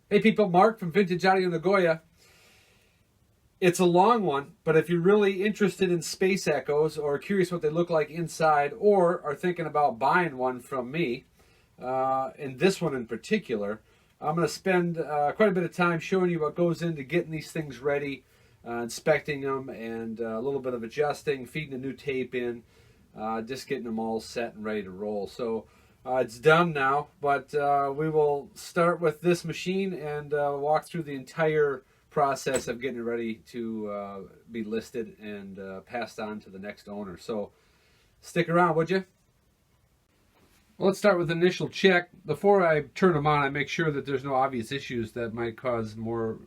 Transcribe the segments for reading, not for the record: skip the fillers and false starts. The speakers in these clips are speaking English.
Hey people, Mark from Vintage Audio Nagoya. It's a long one, but if you're really interested in space echoes or curious what they look like inside or are thinking about buying one from me, and this one in particular, I'm going to spend quite a bit of time showing you what goes into getting these things ready, inspecting them, and a little bit of adjusting, feeding a new tape in, just getting them all set and ready to roll. So it's done now, but we will start with this machine and walk through the entire process of getting it ready to be listed and passed on to the next owner. So stick around, would you? Well, let's start with the initial check. Before I turn them on, I make sure that there's no obvious issues that might cause more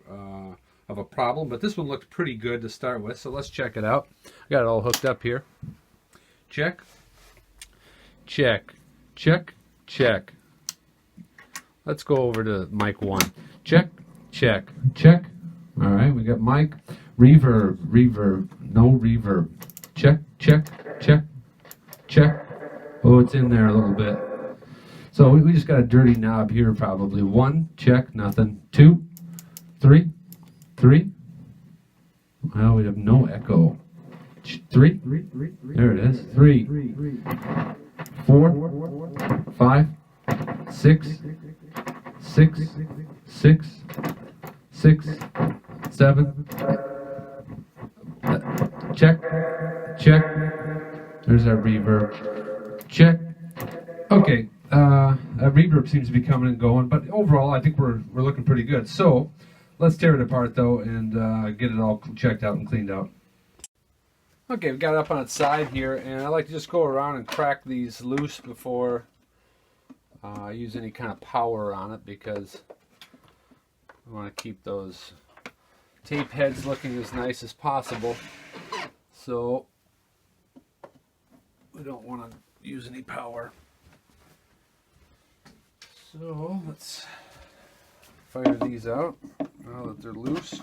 of a problem, but this one looked pretty good to start with, so let's check it out. I got it all hooked up here. Check. Check. Check. Check. Let's go over to mic 1. Check. Check. Check. All right, we got mic. Reverb. Reverb. No reverb. Check. Check. Check. Check. Oh, it's in there a little bit. So we just got a dirty knob here probably. 1, check, nothing. 2, 3, 3. Well, we have no echo. 3, there it is. 3, 4, 5, 6, 6, 6, 6, 7. Check, check. There's our reverb. Check. Okay, reverb seems to be coming and going, but overall I think we're looking pretty good. So let's tear it apart though and get it all checked out and cleaned out. Okay, we've got it up on its side here, and I like to just go around and crack these loose before I use any kind of power on it, because I want to keep those tape heads looking as nice as possible. So we don't want to use any power. So let's fire these out now that they're loose.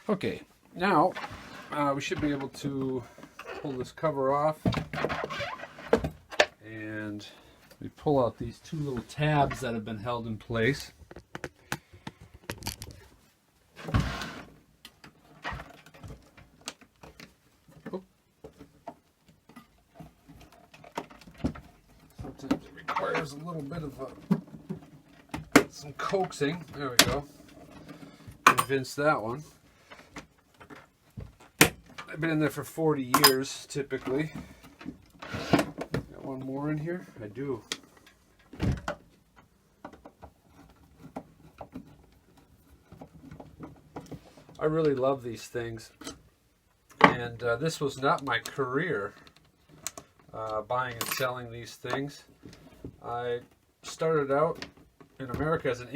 Okay, now we should be able to pull this cover off, and we pull out these two little tabs that have been held in place. Sometimes it requires a little bit of some coaxing. There we go. Convinced that one. I've been in there for 40 years, typically. Got one more in here? I do. I really love these things. And this was not my career, buying and selling these things. I started out in America as an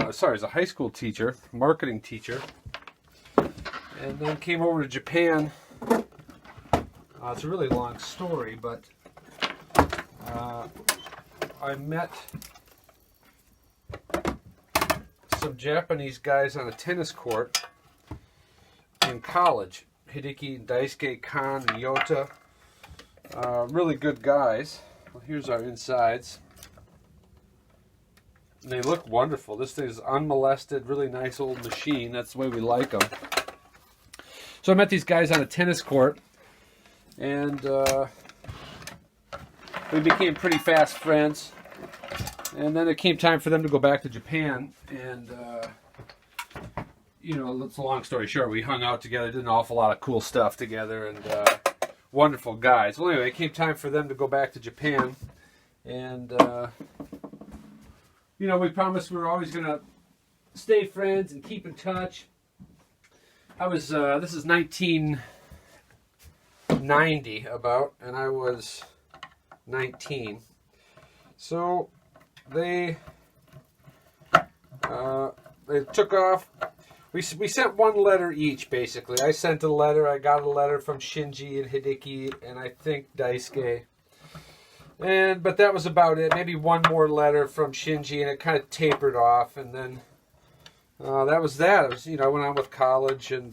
as a high school teacher, marketing teacher. And then came over to Japan. It's a really long story, but I met some Japanese guys on a tennis court in college. Hideki, Daisuke, Kan, Ryota. Really good guys. Well, here's our insides. They look wonderful. This thing is unmolested, really nice old machine. That's the way we like them. So I met these guys on a tennis court, and we became pretty fast friends. And then it came time for them to go back to Japan, and you know, it's a long story short. We hung out together, did an awful lot of cool stuff together, and wonderful guys. Well, anyway, it came time for them to go back to Japan, and you know, we promised we were always going to stay friends and keep in touch. I was, this is 1990 about, and I was 19. So they took off. We sent one letter each, basically. I sent a letter. I got a letter from Shinji and Hideki, and I think Daisuke. But that was about it. Maybe one more letter from Shinji, and it kind of tapered off, and then that was that. It was, I went on with college and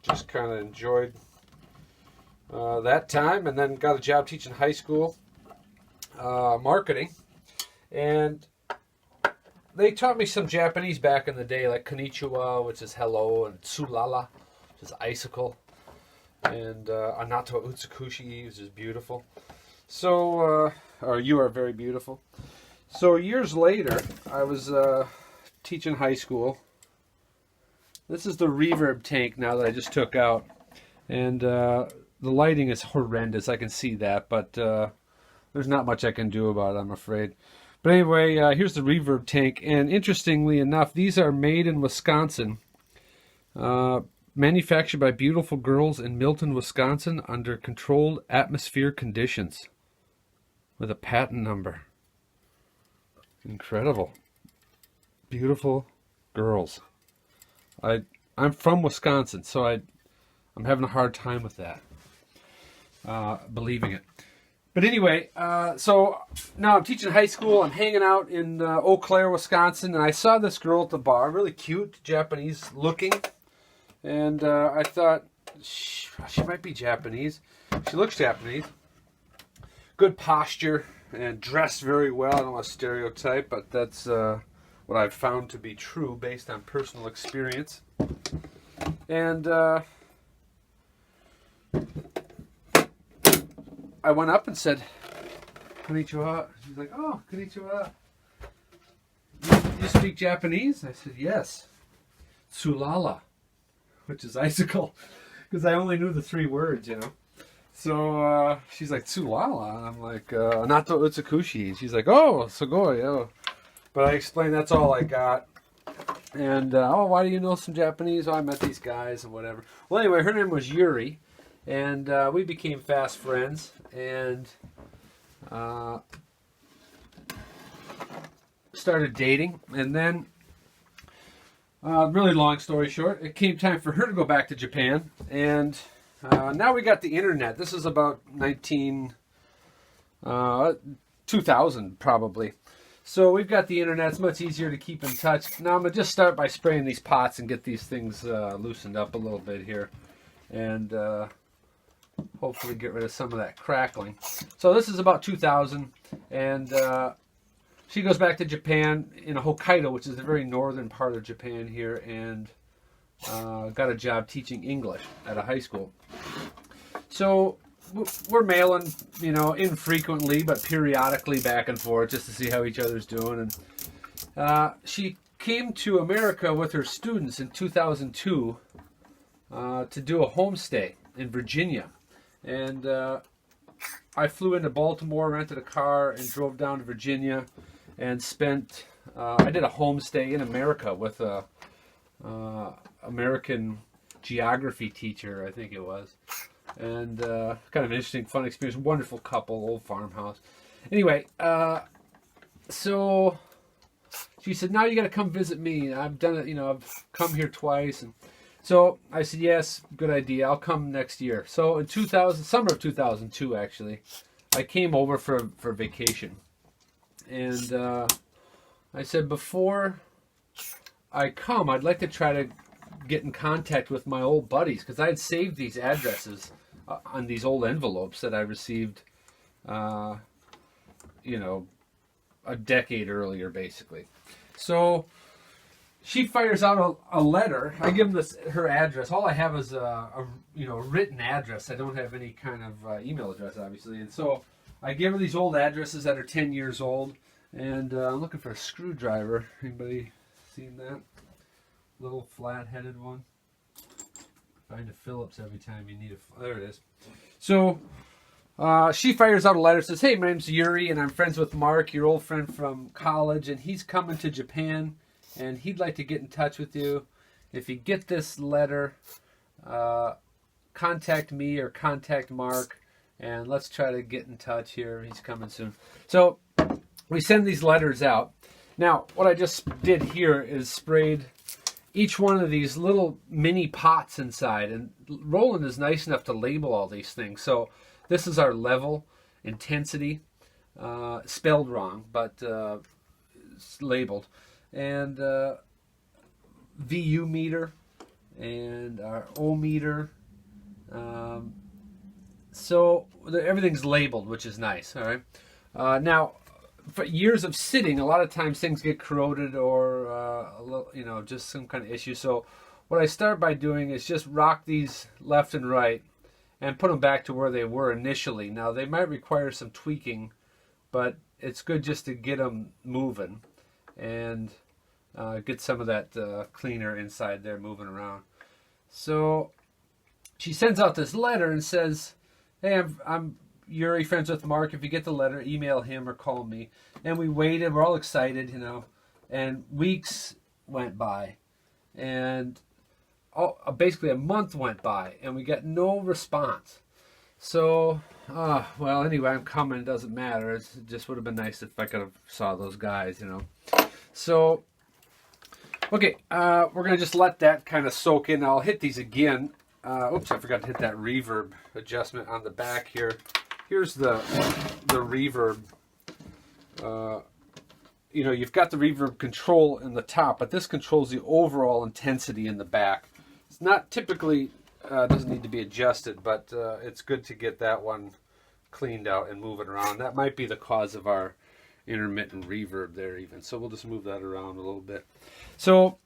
just kind of enjoyed that time, and then got a job teaching high school marketing. And they taught me some Japanese back in the day, like konnichiwa, which is hello, and tsulala, which is icicle, and anato utsukushi, which is beautiful. So, or you are very beautiful. So years later, I was teaching high school. This is the reverb tank now that I just took out, and the lighting is horrendous. I can see that, but there's not much I can do about it, I'm afraid. But anyway, here's the reverb tank, and interestingly enough, these are made in Wisconsin, manufactured by beautiful girls in Milton, Wisconsin, under controlled atmosphere conditions, with a patent number. Incredible. Beautiful girls. I'm from Wisconsin, so I'm having a hard time with that, believing it. But anyway, so now I'm teaching high school. I'm hanging out in Eau Claire, Wisconsin, and I saw this girl at the bar, really cute, Japanese looking, and I thought, she might be Japanese. She looks Japanese. Good posture and dressed very well. I don't want to stereotype, but that's what I've found to be true based on personal experience. And I went up and said, konnichiwa. She's like, oh, konnichiwa. You speak Japanese? I said, yes. Tsulala, which is icicle, because I only knew the 3 words, So she's like, tsulala. And I'm like, anato utsukushi. She's like, oh, sugoi. Oh. But I explained that's all I got. And, why do you know some Japanese? Oh, I met these guys and whatever. Well, anyway, her name was Yuri. And we became fast friends. And started dating. And then, really long story short, it came time for her to go back to Japan. And now we got the internet. This is about 2000 probably. So we've got the internet. It's much easier to keep in touch. Now I'm going to just start by spraying these pots and get these things loosened up a little bit here. And hopefully get rid of some of that crackling. So this is about 2000. And she goes back to Japan in Hokkaido, which is the very northern part of Japan here. And got a job teaching English at a high school. So we're mailing, infrequently, but periodically back and forth just to see how each other's doing. And she came to America with her students in 2002 to do a homestay in Virginia. And I flew into Baltimore, rented a car, and drove down to Virginia and spent, I did a homestay in America with a American geography teacher, I think it was. And kind of an interesting, fun experience. Wonderful couple, old farmhouse. Anyway, so she said, now you got to come visit me. I've done it, I've come here twice. And so I said, yes, good idea. I'll come next year. So in summer of 2002, actually, I came over for vacation. And I said, before I come, I'd like to try to get in contact with my old buddies, because I had saved these addresses on these old envelopes that I received, a decade earlier, basically. So she fires out a letter. I give them her address. All I have is a written address. I don't have any kind of email address, obviously. And so I give her these old addresses that are 10 years old. And I'm looking for a screwdriver. Anybody seen that? Little flat-headed one. Find a Phillips every time you need a... There it is. So she fires out a letter, says, hey, my name's Yuri, and I'm friends with Mark, your old friend from college, and he's coming to Japan, and he'd like to get in touch with you. If you get this letter, contact me or contact Mark, and let's try to get in touch here. He's coming soon. So we send these letters out. Now, what I just did here is sprayed each one of these little mini pots inside, and Roland is nice enough to label all these things. So this is our level, intensity, spelled wrong, but labeled. And VU meter and our O meter. So everything's labeled, which is nice. All right. Now, for years of sitting, a lot of times things get corroded or just some kind of issue. So what I start by doing is just rock these left and right and put them back to where they were initially. Now they might require some tweaking, but it's good just to get them moving and get some of that cleaner inside there moving around. So she sends out this letter and says, "Hey, I'm Yuri, friends with Mark. If you get the letter, email him or call me." And we waited. We're all excited, and weeks went by, and basically a month went by, and we got no response. So, well, anyway, I'm coming. It doesn't matter. It just would have been nice if I could have saw those guys, So, okay, we're going to just let that kind of soak in. I'll hit these again. Oops, I forgot to hit that reverb adjustment on the back here. Here's the reverb. You've got the reverb control in the top, but this controls the overall intensity in the back. It's not typically, doesn't need to be adjusted, but it's good to get that one cleaned out and move it around. That might be the cause of our intermittent reverb there even. So we'll just move that around a little bit. So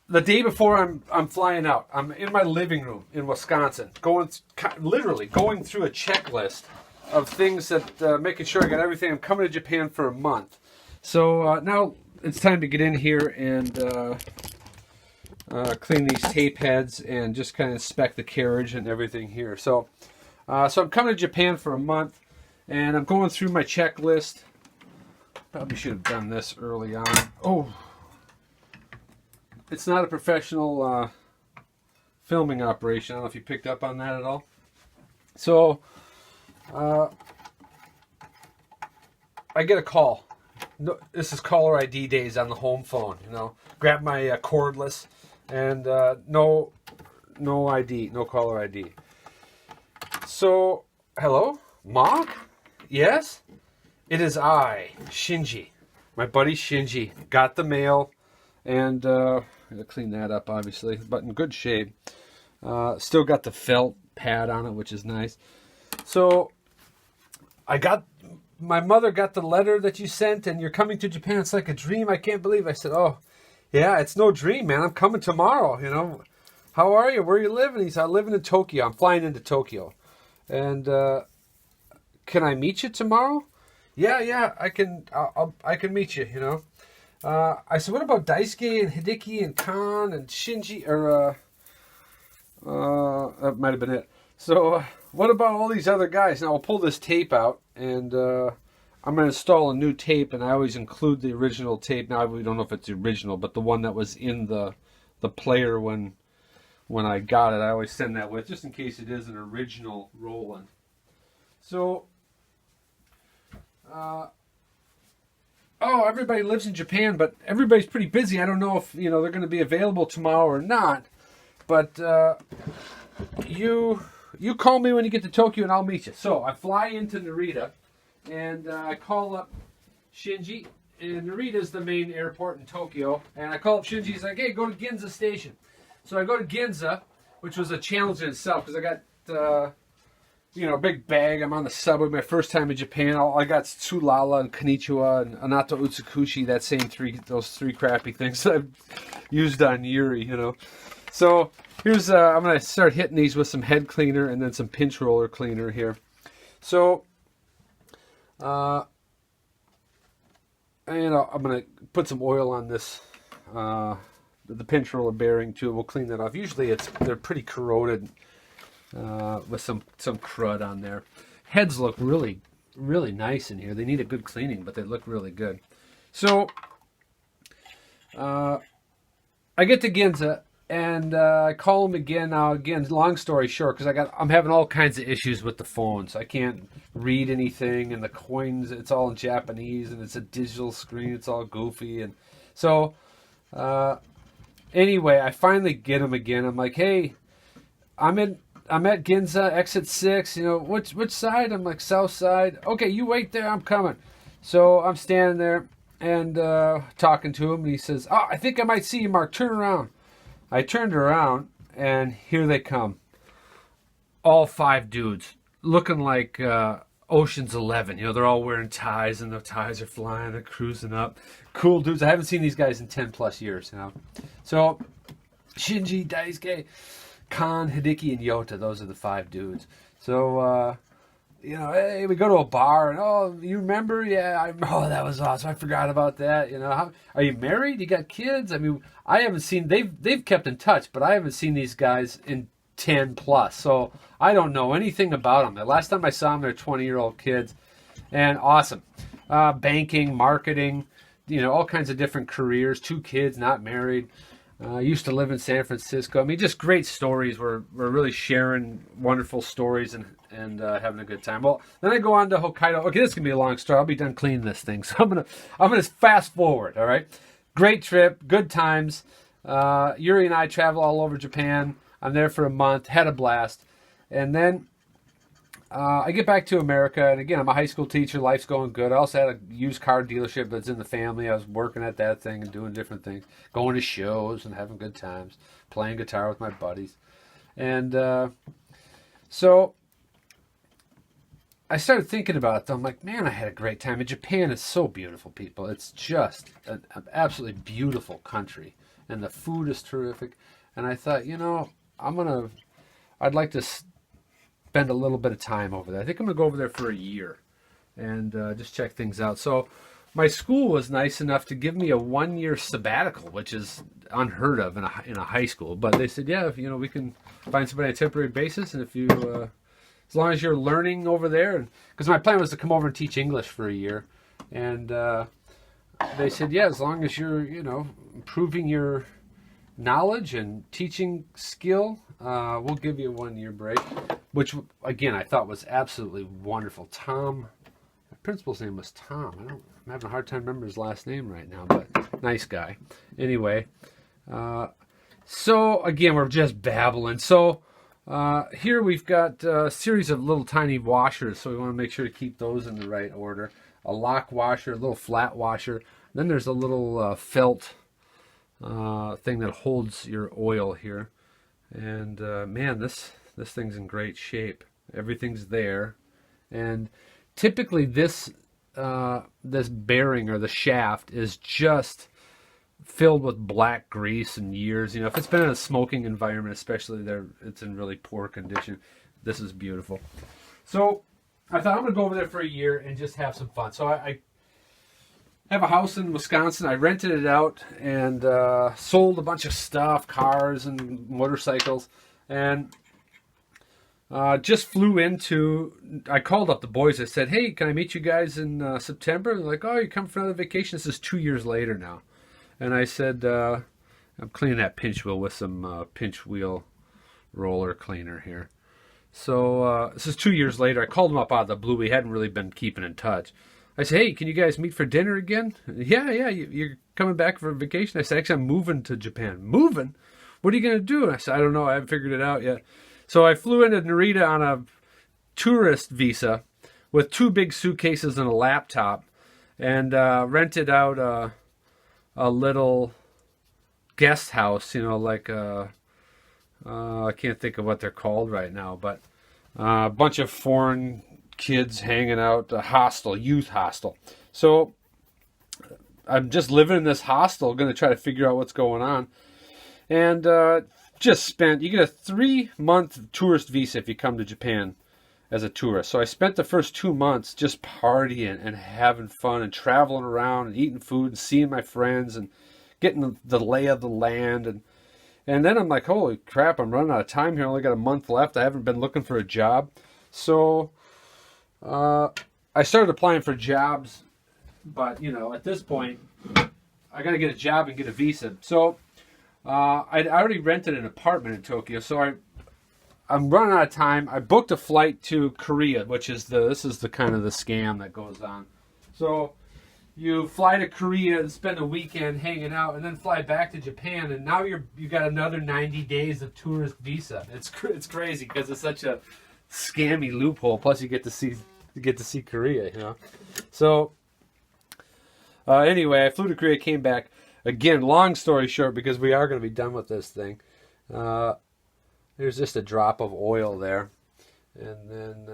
the day before I'm flying out, I'm in my living room in Wisconsin, literally going through a checklist of things that, making sure I got everything. I'm coming to Japan for a month. So now it's time to get in here and clean these tape heads and just kind of inspect the carriage and everything here. So I'm coming to Japan for a month, and I'm going through my checklist. Probably should have done this early on. Oh, it's not a professional filming operation. I don't know if you picked up on that at all. So I get a call. No, this is caller ID days on the home phone. Grab my cordless, and no ID, no caller ID. So, hello, Mark? Yes, it is I, Shinji. My buddy Shinji got the mail, and I'm gonna clean that up, obviously, but in good shape. Still got the felt pad on it, which is nice. So, my mother got the letter that you sent, and you're coming to Japan. It's like a dream. I can't believe. I said, "Oh, yeah, it's no dream, man. I'm coming tomorrow. How are you? Where are you living?" He said, "I'm living in Tokyo. I'm flying into Tokyo, and can I meet you tomorrow?" Yeah, I can. I can meet you. I said, "What about Daisuke and Hideki and Kan and Shinji?" Or that might have been it. So, what about all these other guys? Now, I'll pull this tape out, and I'm going to install a new tape, and I always include the original tape. Now, we don't know if it's the original, but the one that was in the player when I got it, I always send that with, just in case it is an original Roland. So, everybody lives in Japan, but everybody's pretty busy. I don't know if, they're going to be available tomorrow or not, but you call me when you get to Tokyo and I'll meet you. So I fly into Narita, and I call up Shinji. And Narita's the main airport in Tokyo. And I call up Shinji. He's like, "Hey, go to Ginza Station." So I go to Ginza, which was a challenge in itself because I got, a big bag. I'm on the subway. My first time in Japan. All I got is Tsulala and Konnichiwa and Anato Utsukushi. Those three crappy things that I've used on Yuri. So here's, I'm going to start hitting these with some head cleaner and then some pinch roller cleaner here. So, I'm going to put some oil on this, the pinch roller bearing too. We'll clean that off. Usually they're pretty corroded with some crud on there. Heads look really, really nice in here. They need a good cleaning, but they look really good. So, I get to Ginza. And I call him again. Now, again, long story short, because I'm having all kinds of issues with the phones. I can't read anything, and the coins, it's all in Japanese, and it's a digital screen. It's all goofy, and so anyway, I finally get him again. I'm like, "Hey, I'm at Ginza, exit 6. Which side?" I'm like, "South side." "Okay, you wait there. I'm coming." So I'm standing there and talking to him, and he says, "Oh, I think I might see you, Mark. Turn around." I turned around, and here they come. All 5 dudes, looking like Ocean's 11. You know, they're all wearing ties, and the ties are flying, they're cruising up. Cool dudes. I haven't seen these guys in 10 plus years, you know. So, Shinji, Daisuke, Kan, Hideki, and Yota, those are the 5 dudes. So, you know, hey, we go to a bar, and, oh, you remember? Yeah, oh, that was awesome. I forgot about that. You know, are you married? You got kids? I mean, I haven't seen, they've kept in touch, but I haven't seen these guys in 10 plus. So I don't know anything about them. The last time I saw them, they're 20-year-old kids, and awesome. Banking, marketing, you know, all kinds of different careers. 2 kids, not married. Used to live in San Francisco. I mean, just great stories. We're really sharing wonderful stories and having a good time. Well, then I go on to Hokkaido. Okay, this is gonna be a long story. I'll be done cleaning this thing, so I'm gonna fast forward. All right, great trip, good times. Yuri and I travel all over Japan. I'm there for a month, had a blast, and then I get back to America. And again, I'm a high school teacher. Life's going good. I also had a used car dealership that's in the family. I was working at that thing and doing different things, going to shows and having good times, playing guitar with my buddies, and so I started thinking about it. I'm like, man, I had a great time. And Japan is so beautiful, people. It's just an absolutely beautiful country, and the food is terrific. And I thought, you know, I'd like to spend a little bit of time over there. I think I'm going to go over there for a year and just check things out. So my school was nice enough to give me a 1-year sabbatical, which is unheard of in a high school. But they said, yeah, if, you know, we can find somebody on a temporary basis, and if you, as long as you're learning over there, because my plan was to come over and teach English for a year, and they said, yeah, as long as you're, you know, improving your knowledge and teaching skill, we'll give you a 1-year break, which again I thought was absolutely wonderful. Tom, my principal's name was Tom. I'm having a hard time remembering his last name right now, but nice guy. Anyway, so again, we're just babbling. So here we've got a series of little tiny washers, so we want to make sure to keep those in the right order. A lock washer, a little flat washer. Then there's a little felt thing that holds your oil here, and man, this thing's in great shape. Everything's there, and typically this bearing or the shaft is just filled with black grease and years. You know, if it's been in a smoking environment, especially there, it's in really poor condition. This is beautiful. So I thought I'm gonna go over there for a year and just have some fun. So I have a house in Wisconsin. I rented it out and sold a bunch of stuff, cars and motorcycles, and just flew into, I called up the boys. I said, hey, can I meet you guys in September? And they're like, oh, you come for another vacation? This is 2 years later now. And I said, I'm cleaning that pinch wheel with some pinch wheel roller cleaner here. So this is 2 years later. I called them up out of the blue. We hadn't really been keeping in touch. I said, hey, can you guys meet for dinner again? Yeah, you're coming back for vacation? I said, actually, I'm moving to Japan. Moving? What are you going to do? And I said, I don't know. I haven't figured it out yet. So I flew into Narita on a tourist visa with 2 big suitcases and a laptop, and rented out a little guest house, you know, like I can't think of what they're called right now, but a bunch of foreign kids hanging out, a hostel, youth hostel. So I'm just living in this hostel, going to try to figure out what's going on. And you get a 3-month tourist visa if you come to Japan as a tourist. So I spent the first 2 months just partying and having fun and traveling around and eating food and seeing my friends and getting the lay of the land. And then I'm like, holy crap, I'm running out of time here. I only got a month left. I haven't been looking for a job. So I started applying for jobs, but, you know, at this point, I got to get a job and get a visa. So I'd already rented an apartment in Tokyo, so I'm running out of time. I booked a flight to Korea, which is this is the kind of the scam that goes on. So you fly to Korea and spend a weekend hanging out, and then fly back to Japan, and now you got another 90 days of tourist visa. It's crazy because it's such a scammy loophole. Plus, you get to see Korea, you know. So Anyway, I flew to Korea, came back. Again, long story short, because we are going to be done with this thing. There's just a drop of oil there. And then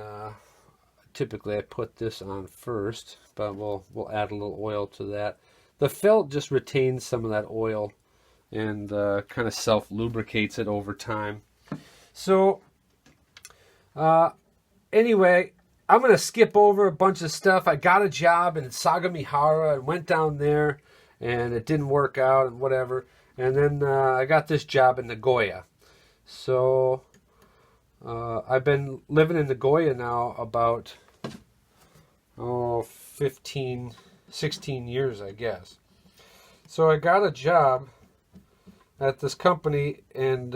typically I put this on first, but we'll add a little oil to that. The felt just retains some of that oil and kind of self-lubricates it over time. So anyway, I'm going to skip over a bunch of stuff. I got a job in Sagamihara and went down there, and it didn't work out and whatever. And then I got this job in Nagoya. So I've been living in Nagoya now about 15, 16 years, I guess. So I got a job at this company, and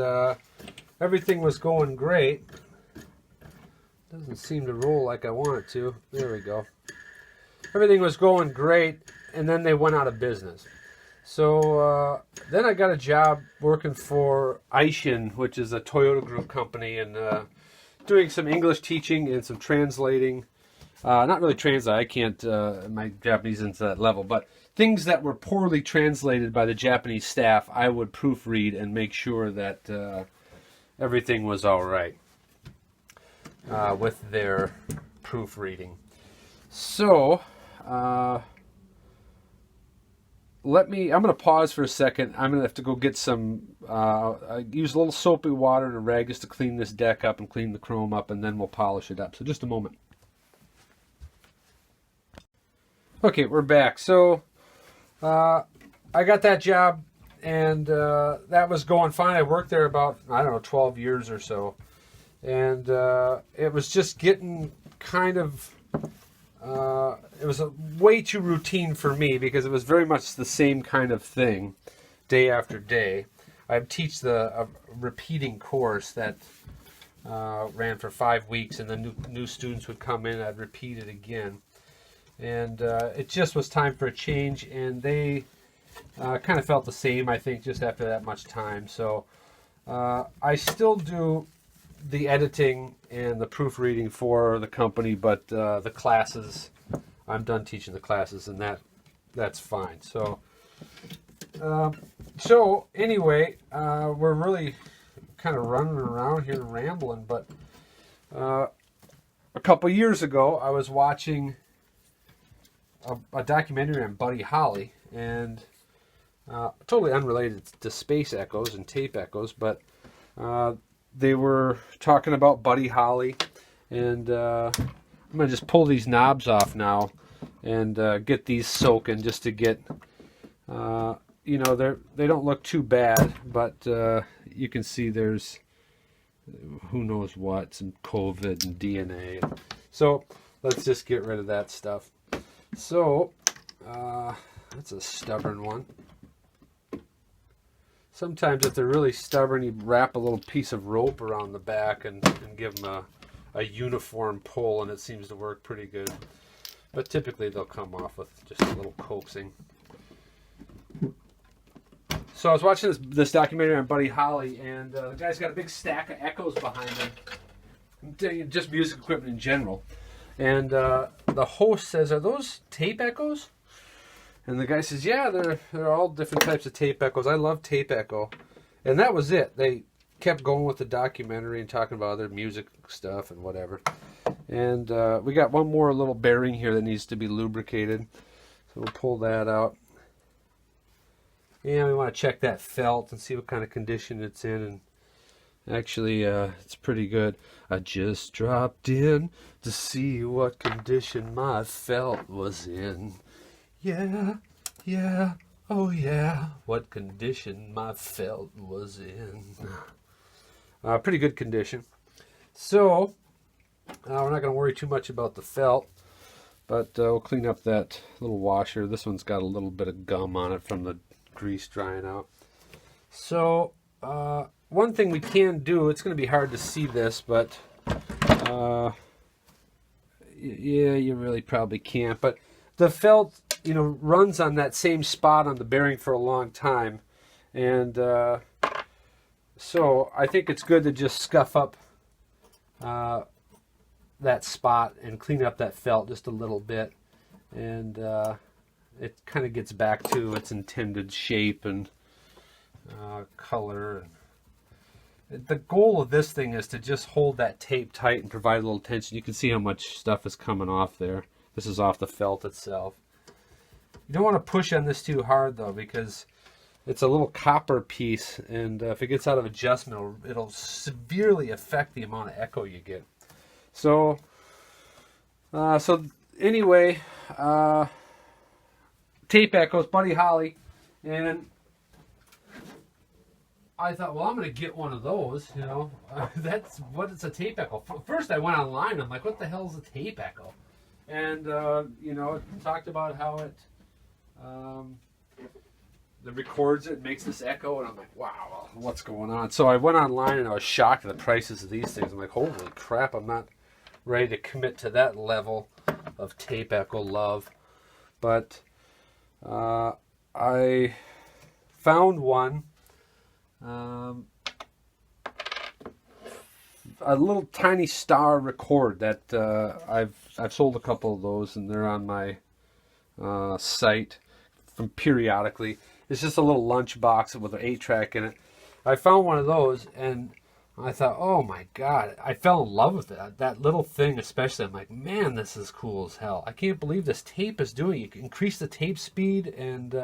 everything was going great. Doesn't seem to roll like I want it to. There we go. Everything was going great, and then they went out of business. So then I got a job working for Aishin, which is a Toyota Group company, and doing some English teaching and some translating. Not really translate. I can't, my Japanese isn't to that level, but things that were poorly translated by the Japanese staff, I would proofread and make sure that everything was all right with their proofreading. So, I'm going to pause for a second. I'm going to have to go get some, I use a little soapy water and a rag just to clean this deck up and clean the chrome up, and then we'll polish it up. So just a moment. Okay, we're back. So I got that job, and that was going fine. I worked there about, 12 years or so. And it was just getting kind of, it was way too routine for me because it was very much the same kind of thing day after day. I'd teach a repeating course that ran for 5 weeks, and then new students would come in. I'd repeat it again. And it just was time for a change, and they kind of felt the same, I think, just after that much time. So I still do the editing and the proofreading for the company, but the classes, I'm done teaching the classes, and that's fine. So anyway, we're really kind of running around here rambling, but a couple years ago, I was watching a documentary on Buddy Holly, and totally unrelated to space echoes and tape echoes, but they were talking about Buddy Holly, and I'm going to just pull these knobs off now and get these soaking just to get, they don't look too bad, but you can see there's who knows what, some COVID and DNA. So let's just get rid of that stuff. So that's a stubborn one. Sometimes if they're really stubborn, you wrap a little piece of rope around the back and give them a uniform pull, and it seems to work pretty good. But typically they'll come off with just a little coaxing. So I was watching this documentary on Buddy Holly, and the guy's got a big stack of echoes behind him, just music equipment in general. And the host says, "Are those tape echoes?" And the guy says, "Yeah, they're all different types of tape echoes. I love tape echo." And that was it. They kept going with the documentary and talking about other music stuff and whatever. And we got one more little bearing here that needs to be lubricated. So we'll pull that out. And we want to check that felt and see what kind of condition it's in. And actually, it's pretty good. I just dropped in to see what condition my felt was in. Yeah, oh yeah, what condition my felt was in. Pretty good condition. So, we're not going to worry too much about the felt, but we'll clean up that little washer. This one's got a little bit of gum on it from the grease drying out. So, one thing we can do, it's going to be hard to see this, but yeah, you really probably can't, but the felt, runs on that same spot on the bearing for a long time, and so I think it's good to just scuff up that spot and clean up that felt just a little bit, and it kind of gets back to its intended shape and color. The goal of this thing is to just hold that tape tight and provide a little tension. You can see how much stuff is coming off there. This is off the felt itself. You don't want to push on this too hard though, because it's a little copper piece, and if it gets out of adjustment, it'll severely affect the amount of echo you get. So, anyway, tape echoes, Buddy Holly, and I thought, well, I'm going to get one of those, you know. That's what it's a tape echo. First, I went online. I'm like, what the hell is a tape echo? And, you know, it talked about how it, it records it, makes this echo, and I'm like, wow, what's going on? So I went online, and I was shocked at the prices of these things. I'm like, holy crap, I'm not ready to commit to that level of tape echo love. But I found one. A little tiny star record that I've sold a couple of those, and they're on my site from periodically. It's just a little lunch box with an 8-track in it. I found one of those, and I thought, oh my god, I fell in love with it. That little thing especially, I'm like, man, this is cool as hell. I can't believe this tape is doing. You can increase the tape speed, and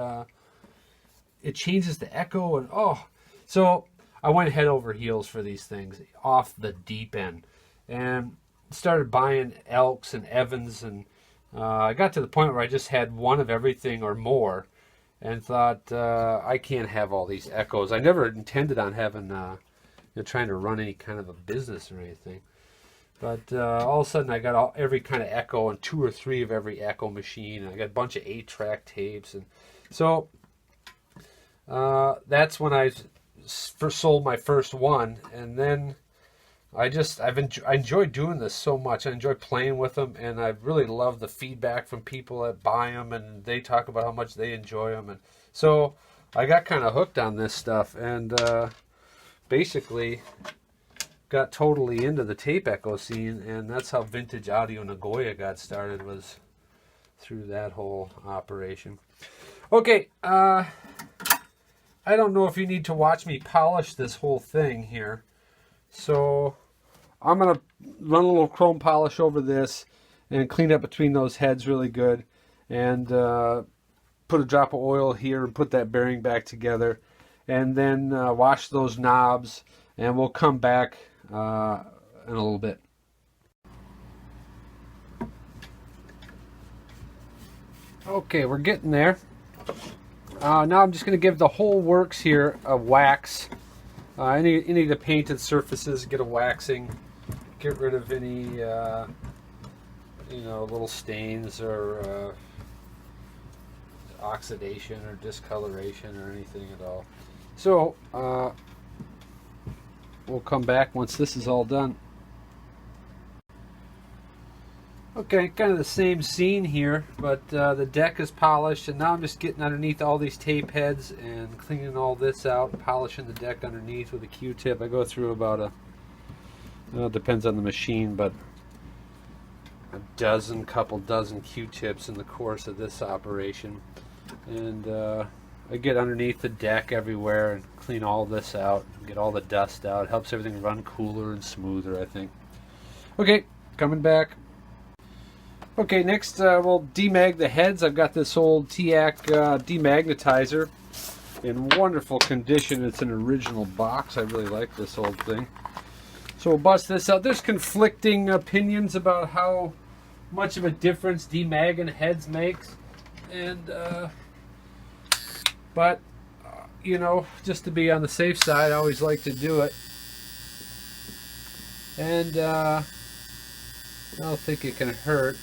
it changes the echo, and oh. So I went head over heels for these things off the deep end, and started buying Elks and Evans, and I got to the point where I just had one of everything or more, and thought, I can't have all these echoes. I never intended on having, trying to run any kind of a business or anything. But all of a sudden I got every kind of echo and 2 or 3 of every echo machine. And I got a bunch of 8-track tapes. And so that's when I first sold my first one. And then I enjoyed doing this so much. I enjoy playing with them, and I really love the feedback from people that buy them, and they talk about how much they enjoy them. And so I got kind of hooked on this stuff, and basically got totally into the tape echo scene, and that's how Vintage Audio Nagoya got started, was through that whole operation. Okay, I don't know if you need to watch me polish this whole thing here. So I'm going to run a little chrome polish over this and clean up between those heads really good, and put a drop of oil here and put that bearing back together, and then wash those knobs, and we'll come back in a little bit. Okay, we're getting there. Now I'm just going to give the whole works here a wax. Any of the painted surfaces, get a waxing. Get rid of any, little stains or oxidation or discoloration or anything at all. So we'll come back once this is all done. Okay, kind of the same scene here, but the deck is polished, and now I'm just getting underneath all these tape heads and cleaning all this out, polishing the deck underneath with a Q-tip. I go through about it depends on the machine, but couple dozen Q-tips in the course of this operation. And I get underneath the deck everywhere and clean all this out, get all the dust out. It helps everything run cooler and smoother, I think. Okay, coming back. Okay, next we'll demag the heads. I've got this old TIAC demagnetizer in wonderful condition. It's an original box. I really like this old thing. So we'll bust this out. There's conflicting opinions about how much of a difference demagging heads makes, and but just to be on the safe side, I always like to do it. And I don't think it can hurt.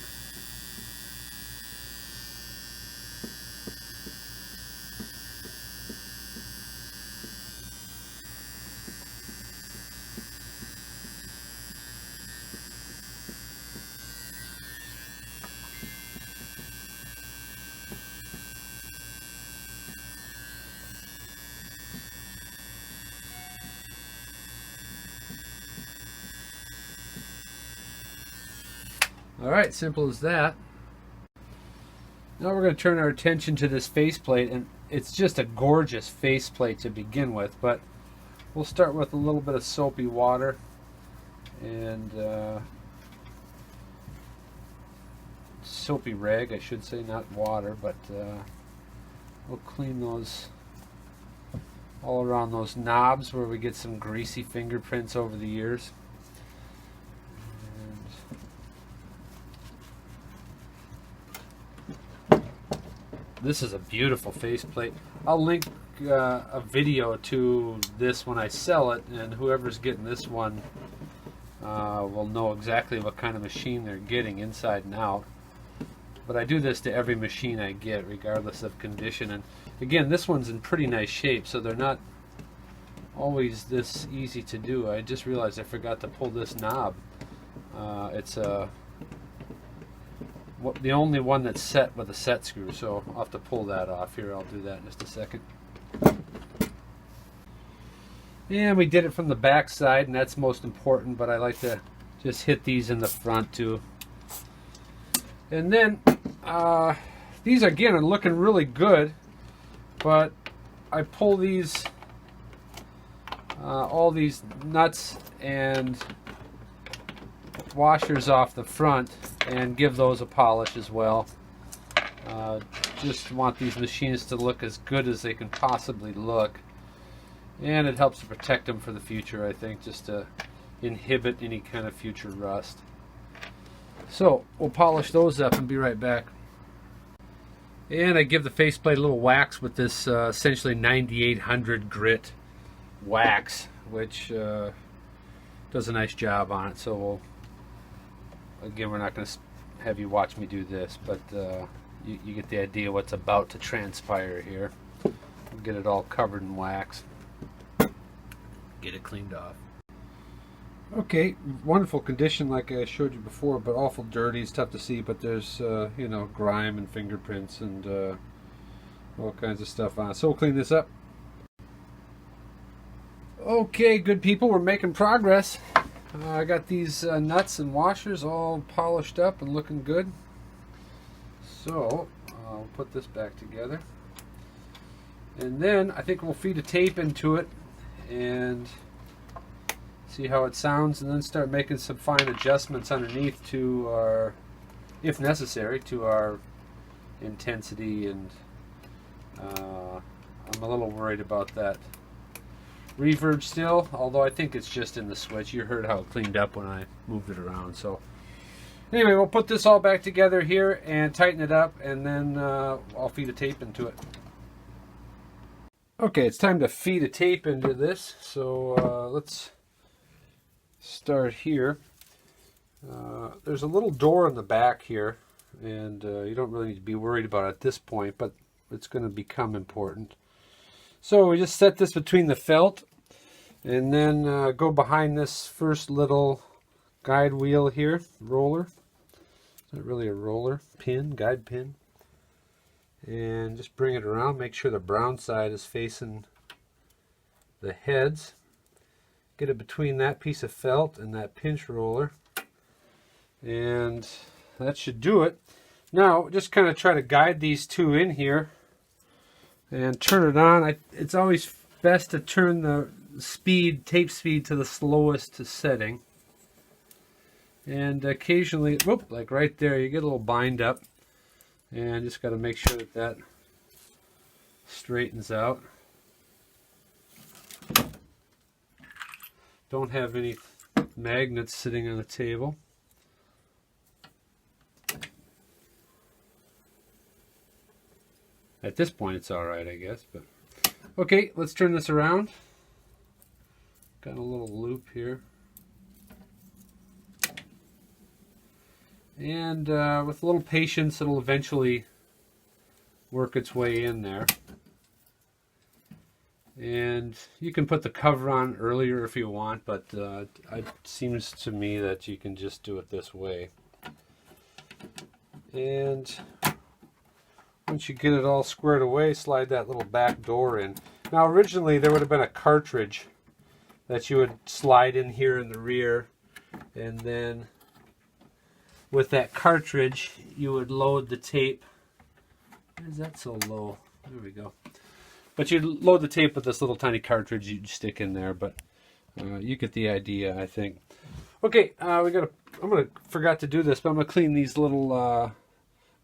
All right, simple as that. Now we're going to turn our attention to this faceplate, and it's just a gorgeous faceplate to begin with, but we'll start with a little bit of soapy water and soapy rag, I should say, not water, but we'll clean those all around those knobs where we get some greasy fingerprints over the years. This is a beautiful faceplate. I'll link a video to this when I sell it, and whoever's getting this one will know exactly what kind of machine they're getting inside and out. But I do this to every machine I get, regardless of condition. And again, this one's in pretty nice shape, so they're not always this easy to do. I just realized I forgot to pull this knob. It's the only one that's set with a set screw, so I'll have to pull that off here. I'll do that in just a second. And we did it from the back side, and that's most important, but I like to just hit these in the front too. And then these again are looking really good, but I pull these all these nuts and washers off the front and give those a polish as well. Just want these machines to look as good as they can possibly look, and it helps to protect them for the future, I think, just to inhibit any kind of future rust. So we'll polish those up and be right back. And I give the faceplate a little wax with this essentially 9800 grit wax, which does a nice job on it. So again, we're not going to have you watch me do this, but you get the idea what's about to transpire here. We'll get it all covered in wax. Get it cleaned off. Okay, wonderful condition like I showed you before, but awful dirty. It's tough to see, but there's you know, grime and fingerprints and all kinds of stuff on it. So we'll clean this up. Okay, good people, we're making progress. I got these nuts and washers all polished up and looking good. So I'll put this back together, and then I think we'll feed a tape into it and see how it sounds, and then start making some fine adjustments underneath to our, if necessary, to our intensity. And I'm a little worried about that reverb still, although I think it's just in the switch. You heard how it cleaned up when I moved it around. So anyway, we'll put this all back together here and tighten it up, and then I'll feed a tape into it. Okay, it's time to feed a tape into this, so let's start here. There's a little door in the back here, and you don't really need to be worried about it at this point, but it's going to become important. So we just set this between the felt, and then go behind this first little guide wheel here, roller. It's not really a roller, pin, guide pin. And just bring it around, make sure the brown side is facing the heads. Get it between that piece of felt and that pinch roller, and that should do it. Now just kind of try to guide these two in here and turn it on. It's always best to turn the speed, tape speed, to the slowest setting, and occasionally, whoop, like right there, you get a little bind up, and just got to make sure that that straightens out. Don't have any magnets sitting on the table. At this point it's alright, I guess. But okay, let's turn this around. Got a little loop here. And with a little patience, it'll eventually work its way in there. And you can put the cover on earlier if you want, but it seems to me that you can just do it this way. And once you get it all squared away, slide that little back door in. Now originally there would have been a cartridge that you would slide in here in the rear, and then with that cartridge you would load the tape Why is that so low? There we go. But you load the tape with this little tiny cartridge you stick in there, but you get the idea, I think. Okay, forgot to do this, but I'm gonna clean these little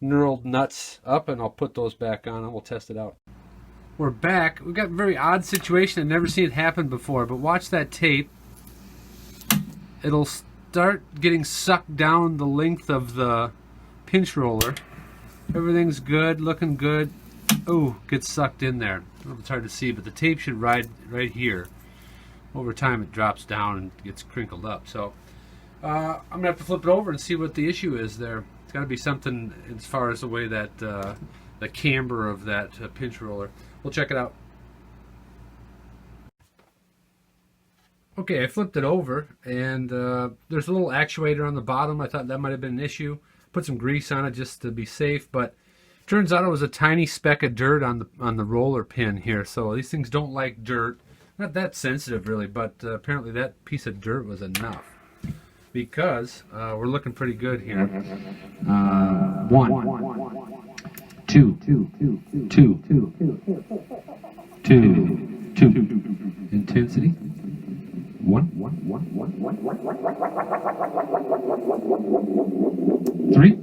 knurled nuts up, and I'll put those back on, and we'll test it out. We're back. We've got a very odd situation. I've never seen it happen before, but watch that tape. It'll start getting sucked down the length of the pinch roller. Everything's good, looking good. Oh, gets sucked in there. It's hard to see, but the tape should ride right here. Over time, it drops down and gets crinkled up. So I'm gonna have to flip it over and see what the issue is there. It's got to be something as far as the way that the camber of that pinch roller. We'll check it out. Okay, I flipped it over, and there's a little actuator on the bottom. I thought that might have been an issue. Put some grease on it just to be safe, but turns out it was a tiny speck of dirt on the roller pin here. So these things don't like dirt. Not that sensitive really, but apparently that piece of dirt was enough, because we're looking pretty good here. 1, 2, 2. Intensity. 1, 3,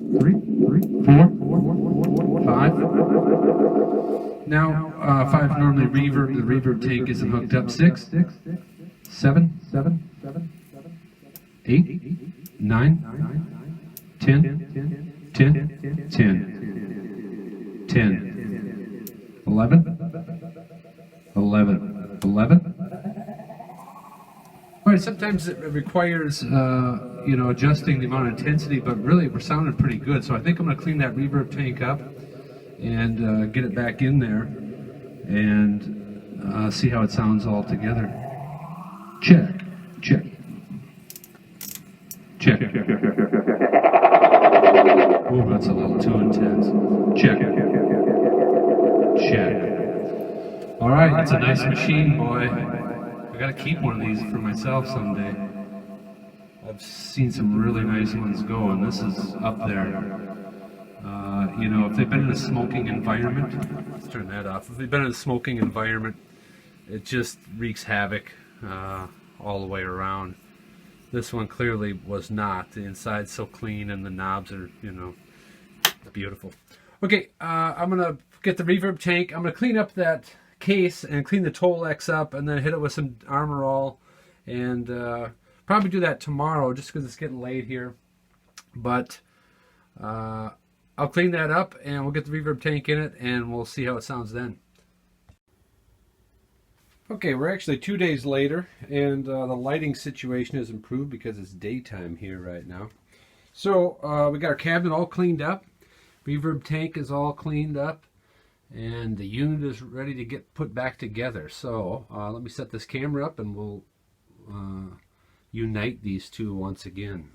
4, 5. Now 5 normally reverb. The reverb tank isn't hooked up. 6, 7, 8, 9, 10, 11. All right, sometimes it requires, adjusting the amount of intensity, but really we're sounding pretty good. So I think I'm going to clean that reverb tank up and get it back in there and see how it sounds all together. Check. Oh, that's a little too intense. Check. All right, it's a nice machine, boy. I gotta keep one of these for myself someday. I've seen some really nice ones go, and this is up there. If they've been in a smoking environment, let's turn that off. If they've been in a smoking environment, it just wreaks havoc all the way around. This one clearly was not. The inside's so clean, and the knobs are, beautiful. Okay, I'm gonna get the reverb tank. I'm gonna clean up that case and clean the Tolex up, and then hit it with some Armor All, and probably do that tomorrow just because it's getting late here. But I'll clean that up, and we'll get the reverb tank in it, and we'll see how it sounds then. Okay, we're actually 2 days later, and the lighting situation has improved because it's daytime here right now. So we got our cabinet all cleaned up, reverb tank is all cleaned up, and the unit is ready to get put back together. So let me set this camera up, and we'll unite these two once again.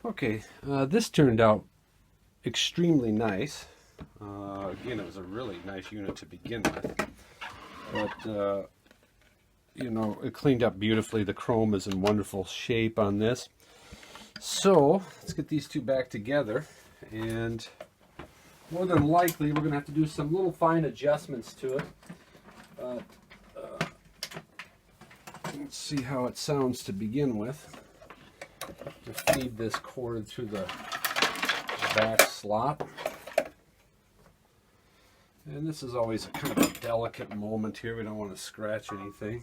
Okay, this turned out extremely nice. Again, it was a really nice unit to begin with, but it cleaned up beautifully. The chrome is in wonderful shape on this. So let's get these two back together, and more than likely we're going to have to do some little fine adjustments to it. Let's see how it sounds to begin with. To feed this cord through the back slot. And this is always a kind of a delicate moment here. We don't want to scratch anything.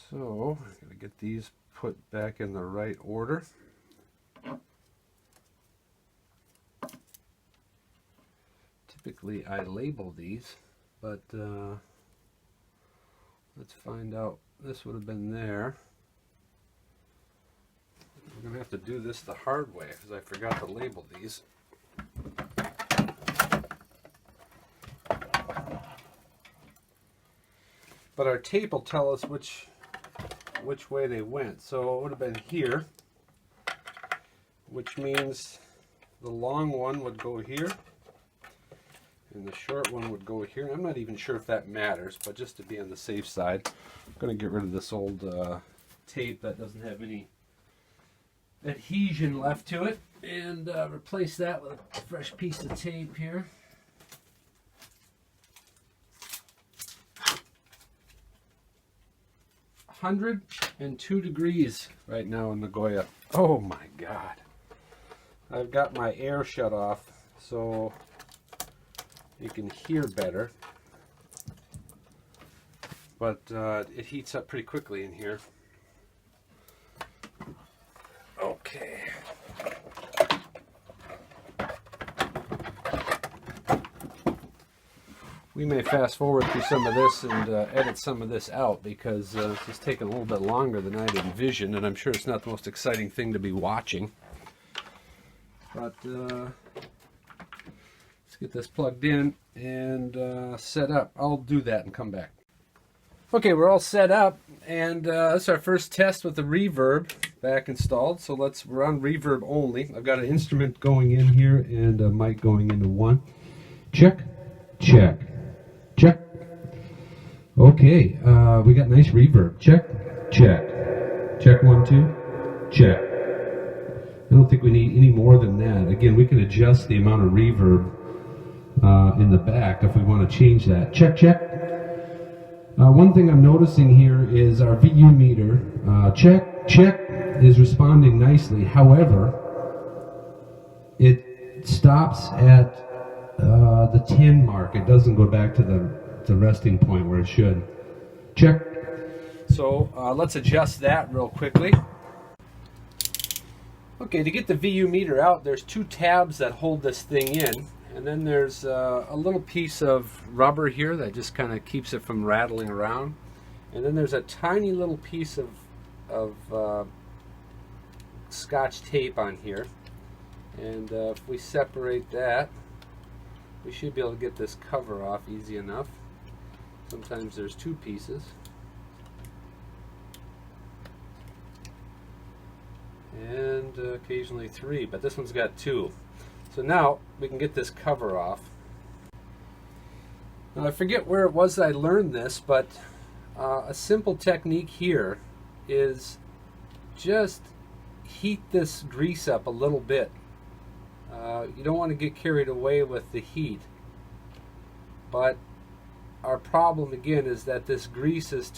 So I'm going to get these put back in the right order. Typically I label these, but let's find out. This would have been there. We're going to have to do this the hard way because I forgot to label these. But our tape will tell us which way they went. So it would have been here, which means the long one would go here, And the short one would go here. I'm not even sure if that matters, but just to be on the safe side, I'm going to get rid of this old tape that doesn't have any adhesion left to it, and replace that with a fresh piece of tape here. $102 right now in Nagoya. Oh my God. I've got my air shut off so you can hear better, but it heats up pretty quickly in here. Okay. We may fast forward through some of this and edit some of this out, because it's taking a little bit longer than I'd envisioned, and I'm sure it's not the most exciting thing to be watching. But let's get this plugged in and set up. I'll do that and come back. Okay, we're all set up, and that's our first test with the reverb back installed. So we're on reverb only. I've got an instrument going in here and a mic going into one. Check, check, check. Okay, we got nice reverb. Check, check, check 1 2, check. I don't think we need any more than that. Again, we can adjust the amount of reverb in the back if we want to change that. Check, check. One thing I'm noticing here is our VU meter, check, check, is responding nicely. However, it stops at the 10 mark. It doesn't go back to the resting point where it should. Check. So let's adjust that real quickly. Okay, to get the VU meter out, there's 2 tabs that hold this thing in. And then there's a little piece of rubber here that just kind of keeps it from rattling around. And then there's a tiny little piece of Scotch tape on here. And if we separate that, we should be able to get this cover off easy enough. Sometimes there's 2 pieces. And occasionally 3, but this one's got 2. So now we can get this cover off. Now I forget where it was that I learned this, but a simple technique here is just heat this grease up a little bit. You don't want to get carried away with the heat, but our problem again is that this grease has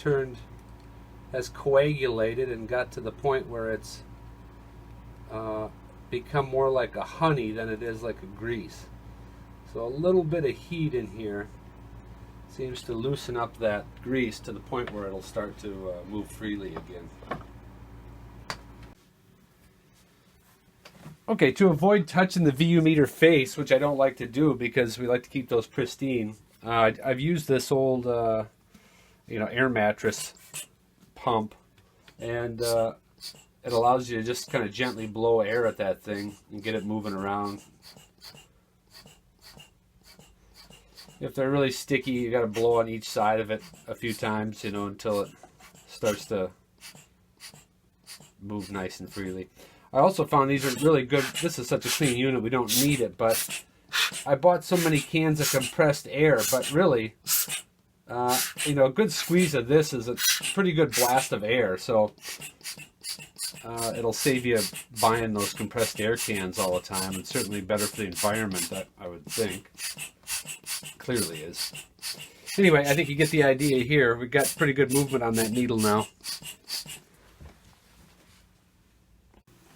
coagulated and got to the point where it's become more like a honey than it is like a grease. So a little bit of heat in here seems to loosen up that grease to the point where it'll start to move freely again. Okay, to avoid touching the VU meter face, which I don't like to do because we like to keep those pristine, I've used this old air mattress pump, and it allows you to just kind of gently blow air at that thing and get it moving around. If they're really sticky, you got to blow on each side of it a few times, until it starts to move nice and freely. I also found these are really good. This is such a clean unit, we don't need it, but I bought so many cans of compressed air, but really, a good squeeze of this is a pretty good blast of air, so it'll save you buying those compressed air cans all the time. It's certainly better for the environment, that I would think. Clearly is. Anyway, I think you get the idea here. We've got pretty good movement on that needle now.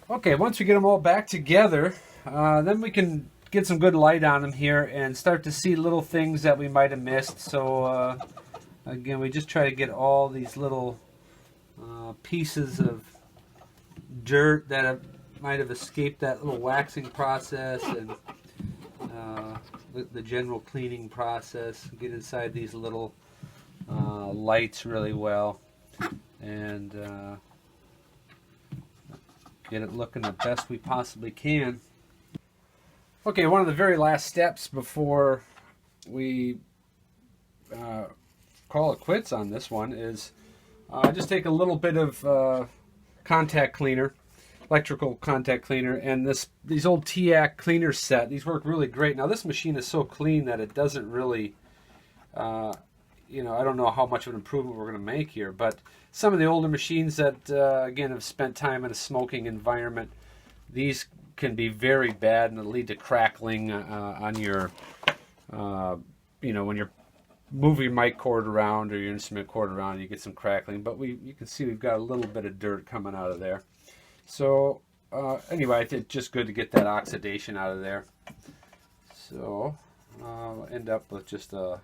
Okay, once we get them all back together, then we can get some good light on them here and start to see little things that we might have missed. So again, we just try to get all these little pieces of dirt that might have escaped that little waxing process and the general cleaning process. Get inside these little lights really well and get it looking the best we possibly can. Okay, one of the very last steps before we call it quits on this one is just take a little bit of contact cleaner electrical contact cleaner, and these old TIAC cleaner set. These work really great. Now this machine is so clean that it doesn't really, you know, I don't know how much of an improvement we're going to make here, but some of the older machines that, again, have spent time in a smoking environment, these can be very bad and lead to crackling on your, you know, when you're moving your mic cord around or your instrument cord around, you get some crackling. But you can see we've got a little bit of dirt coming out of there. So anyway, it's just good to get that oxidation out of there. So I'll end up with just a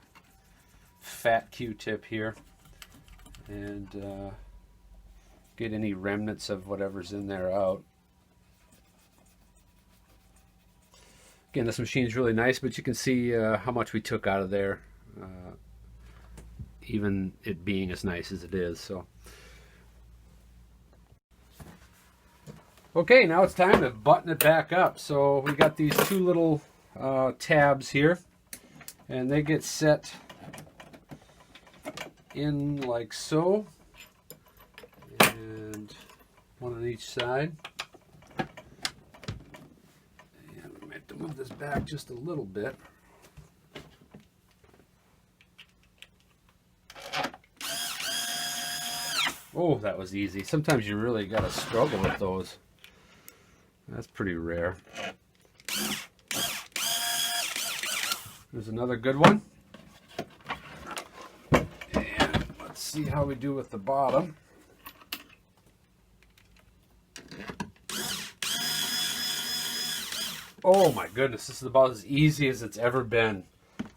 fat Q-tip here and get any remnants of whatever's in there out. Again, this machine is really nice, but you can see how much we took out of there, even it being as nice as it is. So, okay, now it's time to button it back up. So we got these two little tabs here, and they get set in like so, and one on each side. To move this back just a little bit. Oh, that was easy. Sometimes you really got to struggle with those. That's pretty rare. There's another good one. And let's see how we do with the bottom. Oh my goodness, this is about as easy as it's ever been.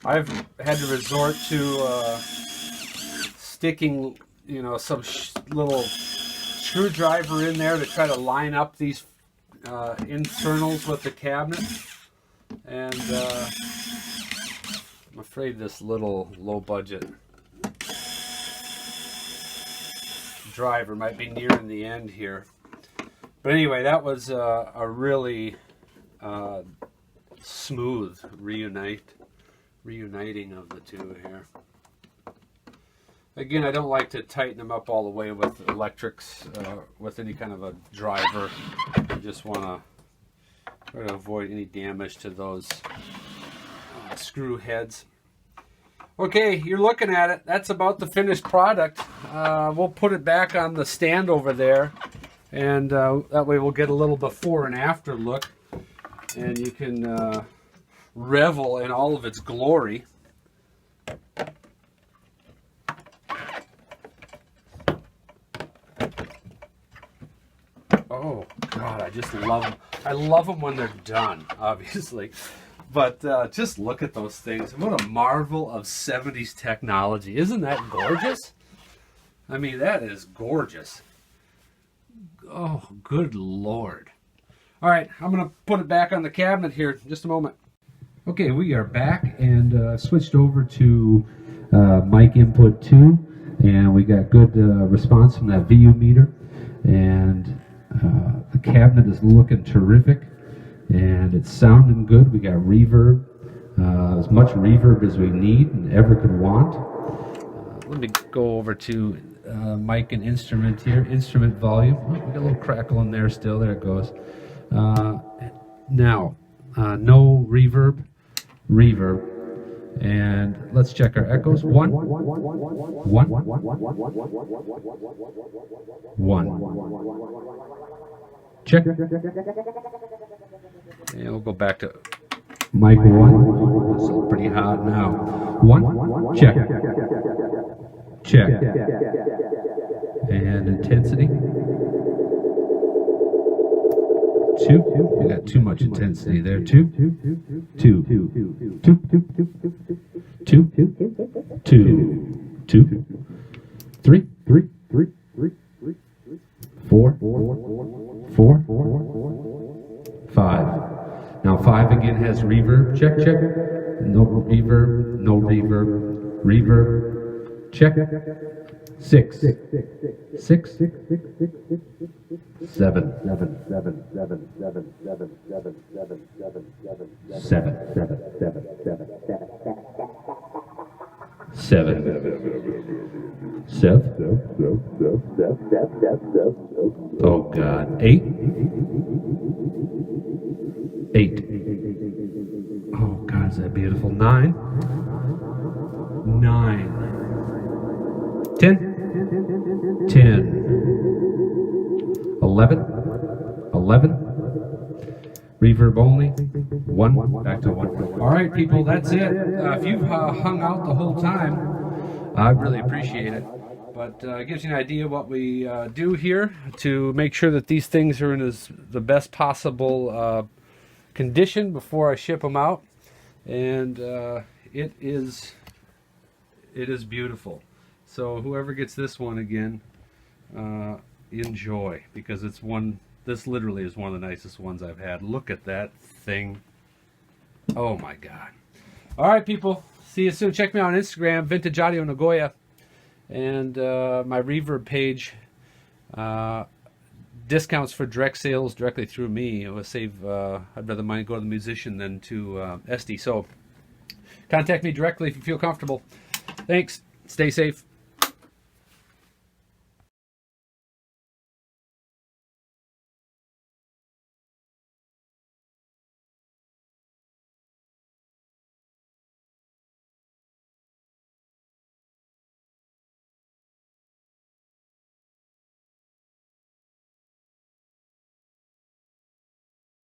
I've had to resort to sticking, you know, some little screwdriver in there to try to line up these internals with the cabinet. And I'm afraid this little low budget driver might be nearing the end here. But anyway, that was a really smooth reuniting of the two here. Again, I don't like to tighten them up all the way with electrics, with any kind of a driver. I just want to try to avoid any damage to those screw heads. Okay, you're looking at it. That's about the finished product. We'll put it back on the stand over there, and that way we'll get a little before and after look. And you can revel in all of its glory. Oh God, I just love them. I love them when they're done, obviously. But just look at those things. What a marvel of 70s technology. Isn't that gorgeous? I mean, that is gorgeous. Oh, good Lord. All right, I'm going to put it back on the cabinet here in just a moment. Okay, we are back and switched over to mic input 2, and we got good response from that VU meter, and the cabinet is looking terrific, and it's sounding good. We got reverb, as much reverb as we need and ever could want. Let me go over to mic and instrument here, instrument volume. Oh, we got a little crackle in there still, there it goes. Now, no reverb, and let's check our echoes. One. Check. And we'll go back to mic 1. It's pretty hot now. 1. Check. Check. And intensity. 2. We got too much intensity there. 2. 2. 3. 4. 5. Now 5 again has reverb. Check, check. No reverb, no reverb. Reverb. Check. 6. 6. 7. 7. Oh God, 8. 8. Oh God, is that beautiful? 9. 9. 10. 10. 11. 11. Reverb only. 1. Back to 1. All right, people, that's it. If you've hung out the whole time, I really appreciate it. But it gives you an idea what we do here to make sure that these things are in the best possible condition before I ship them out. And it is beautiful. So whoever gets this one again, enjoy, because it's one. This literally is one of the nicest ones I've had. Look at that thing. Oh my God. All right, people. See you soon. Check me out on Instagram, Vintage Audio Nagoya, and my Reverb page. Discounts for direct sales directly through me. It will save. I'd rather money go to the musician than to Esty. So contact me directly if you feel comfortable. Thanks. Stay safe.